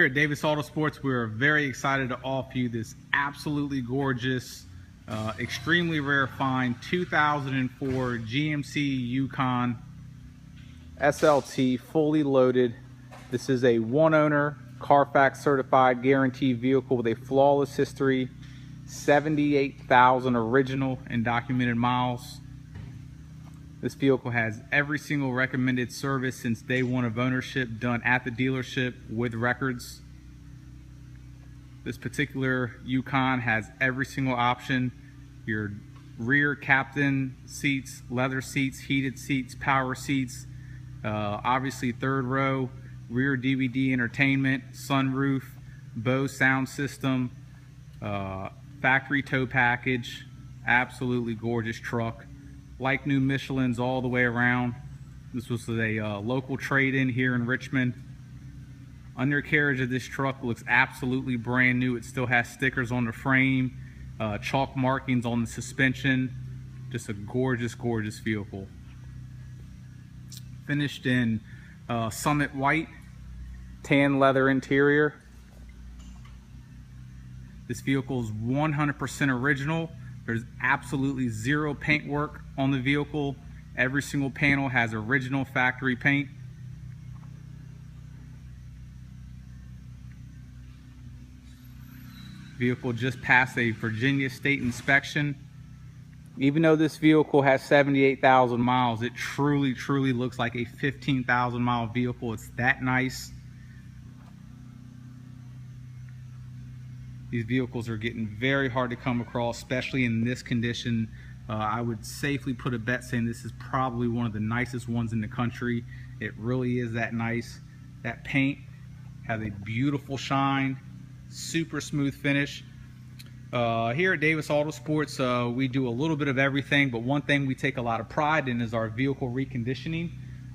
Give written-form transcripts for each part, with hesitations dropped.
Here at Davis AutoSports, we're very excited to offer you this absolutely gorgeous, extremely rare find 2004 GMC YUKON SLT fully loaded. This is a one-owner, Carfax certified, guaranteed vehicle with a flawless history, 78,000 original and documented miles. This vehicle has every single recommended service since day one of ownership done at the dealership with records. This particular YUKON has every single option: your rear captain seats, leather seats, heated seats, power seats, obviously third row, rear DVD entertainment, sunroof, Bose sound system, factory tow package. Absolutely gorgeous truck. Like new Michelins all the way around. This was a local trade-in here in Richmond. Undercarriage of this truck looks absolutely brand new. It still has stickers on the frame, chalk markings on the suspension. Just a gorgeous, gorgeous vehicle. Finished in Summit White, tan leather interior. This vehicle is 100% original. There's absolutely zero paint work on the vehicle. Every single panel has original factory paint. Vehicle just passed a Virginia state inspection. Even though this vehicle has 78,000 miles, it truly looks like a 15,000 mile vehicle. It's that nice. These vehicles are getting very hard to come across, especially in this condition. I would safely put a bet saying this is probably one of the nicest ones in the country. It really is that nice. That paint has a beautiful shine, super smooth finish. Here at Davis AutoSports, we do a little bit of everything, but one thing we take a lot of pride in is our vehicle reconditioning.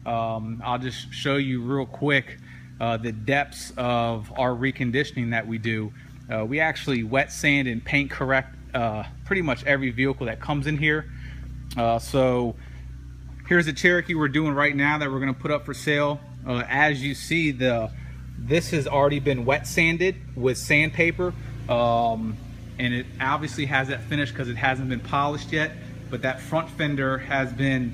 I'll just show you real quick the depths of our reconditioning that we do. We actually wet sand and paint correct pretty much every vehicle that comes in here. So here's a Cherokee we're doing right now that we're going to put up for sale. As you see, this has already been wet sanded with sandpaper, and it obviously has that finish because it hasn't been polished yet, but that front fender has been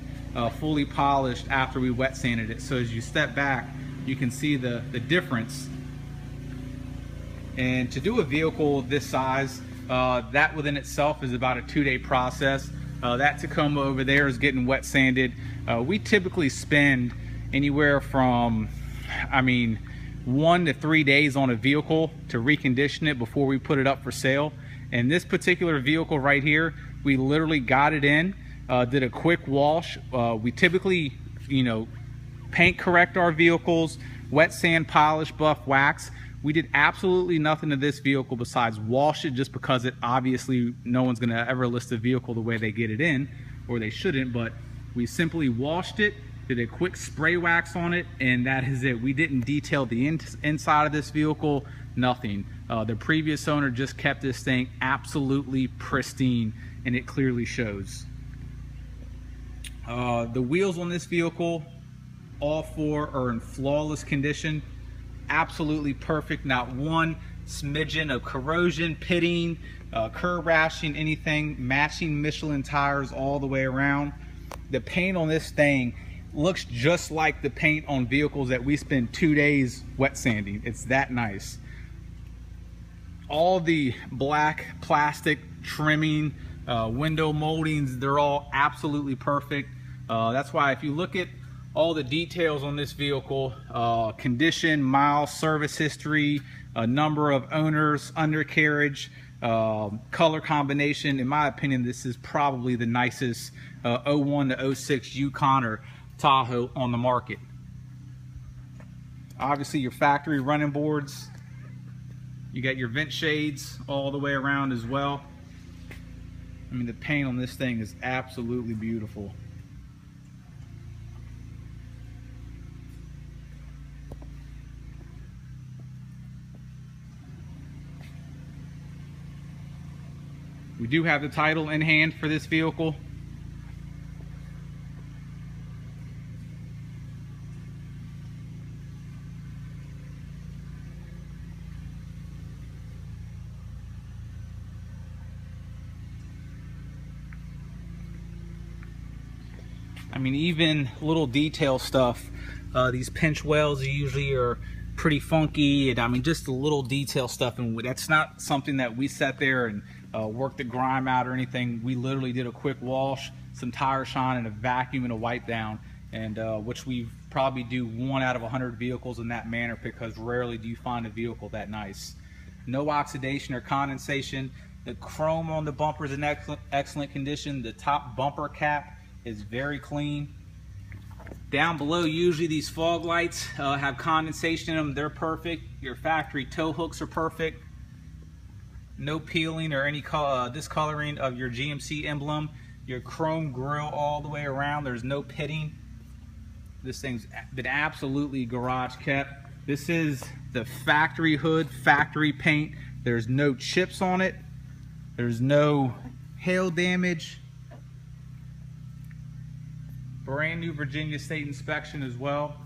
fully polished after we wet sanded it. So as you step back, you can see the difference. And to do a vehicle this size, that within itself is about a 2-day process. That Tacoma over there is getting wet sanded. We typically spend anywhere from, 1 to 3 days on a vehicle to recondition it before we put it up for sale. And this particular vehicle right here, we literally got it in, did a quick wash. We typically, paint correct our vehicles, wet sand, polish, buff, wax. We did absolutely nothing to this vehicle besides wash it, just because it obviously no one's gonna ever list a vehicle the way they get it in, or they shouldn't, but we simply washed it, did a quick spray wax on it, and that is it. We didn't detail the inside of this vehicle, nothing. The previous owner just kept this thing absolutely pristine, and it clearly shows. The wheels on this vehicle, all four are in flawless condition. Absolutely perfect, not one smidgen of corrosion, pitting, curb rashing, anything. Matching Michelin tires all the way around. The paint on this thing looks just like the paint on vehicles that we spend 2 days wet sanding. It's that nice. All the black plastic trimming, window moldings, they're all absolutely perfect. That's why if you look at all the details on this vehicle, condition, miles, service history, number of owners, undercarriage, color combination, in my opinion, this is probably the nicest 01 to 06 YUKON or Tahoe on the market. Obviously your factory running boards, you got your vent shades all the way around as well. The paint on this thing is absolutely beautiful. We do have the title in hand for this vehicle. I mean, even little detail stuff. These pinch welds usually are pretty funky, and I mean, just the little detail stuff, and that's not something that we sat there and worked the grime out or anything. We literally did a quick wash, some tire shine, and a vacuum and a wipe down, and which we probably do 1 out of 100 vehicles in that manner, because rarely do you find a vehicle that nice. No oxidation or condensation. The chrome on the bumper is in excellent condition. The top bumper cap is very clean. Down below, usually these fog lights have condensation in them. They're perfect. Your factory tow hooks are perfect. No peeling or any discoloring of your GMC emblem. Your chrome grille all the way around. There's no pitting. This thing's been absolutely garage kept. This is the factory hood, factory paint. There's no chips on it. There's no hail damage. Brand new Virginia State inspection as well.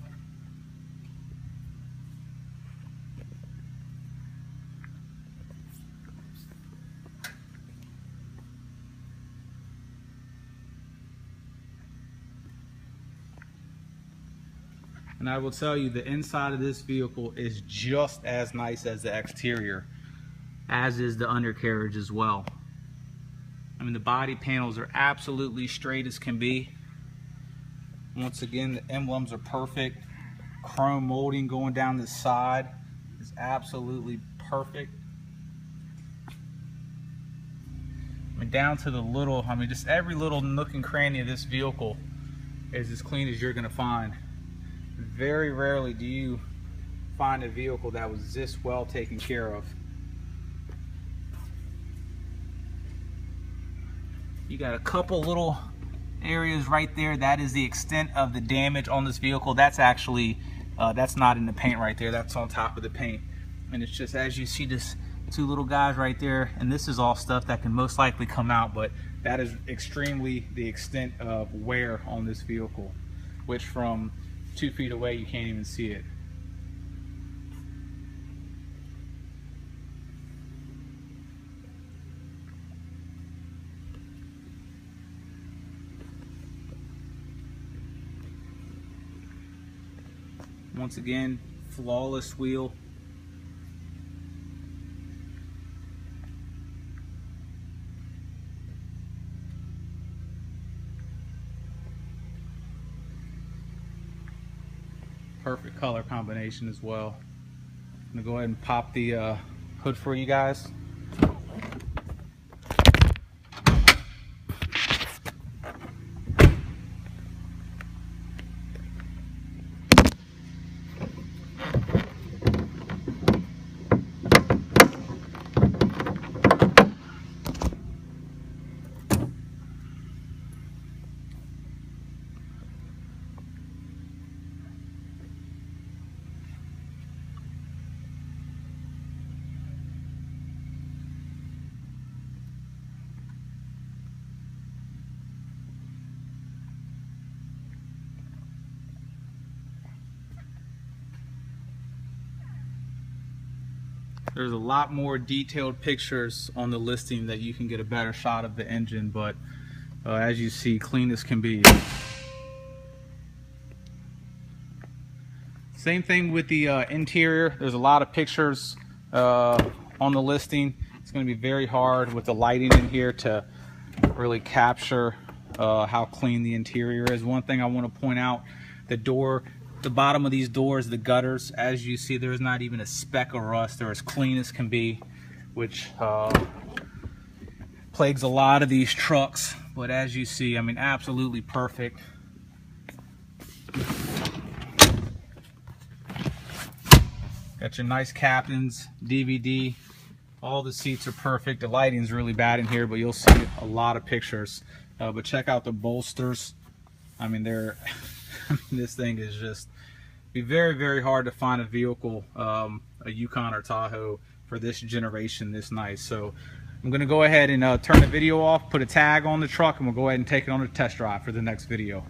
And I will tell you, the inside of this vehicle is just as nice as the exterior, as is the undercarriage as well. I mean, the body panels are absolutely straight as can be. Once again, the emblems are perfect. Chrome molding going down the side is absolutely perfect. I mean, down to the little, I mean, just every little nook and cranny of this vehicle is as clean as you're gonna find. Very rarely do you find a vehicle that was this well taken care of. You got a couple little areas right there. That is the extent of the damage on this vehicle. That's actually that's not in the paint right there. That's on top of the paint, and it's just, as you see, this 2 little guys right there, and this is all stuff that can most likely come out, but that is extremely the extent of wear on this vehicle, which from 2 feet away you can't even see it. Once again, flawless wheel. Perfect color combination as well. I'm gonna go ahead and pop the hood for you guys. There's a lot more detailed pictures on the listing that you can get a better shot of the engine, but as you see, clean as can be. Same thing with the interior. There's a lot of pictures on the listing. It's going to be very hard with the lighting in here to really capture how clean the interior is. One thing I want to point out, the bottom of these doors, the gutters, as you see, there's not even a speck of rust. They're as clean as can be, which plagues a lot of these trucks. But as you see, I mean, absolutely perfect. Got your nice captains, DVD. All the seats are perfect. The lighting's really bad in here, but you'll see a lot of pictures. But check out the bolsters. I mean, they're this thing is just be very, very hard to find a vehicle, a Yukon or Tahoe for this generation this nice. So I'm going to go ahead and turn the video off, put a tag on the truck, and we'll go ahead and take it on a test drive for the next video.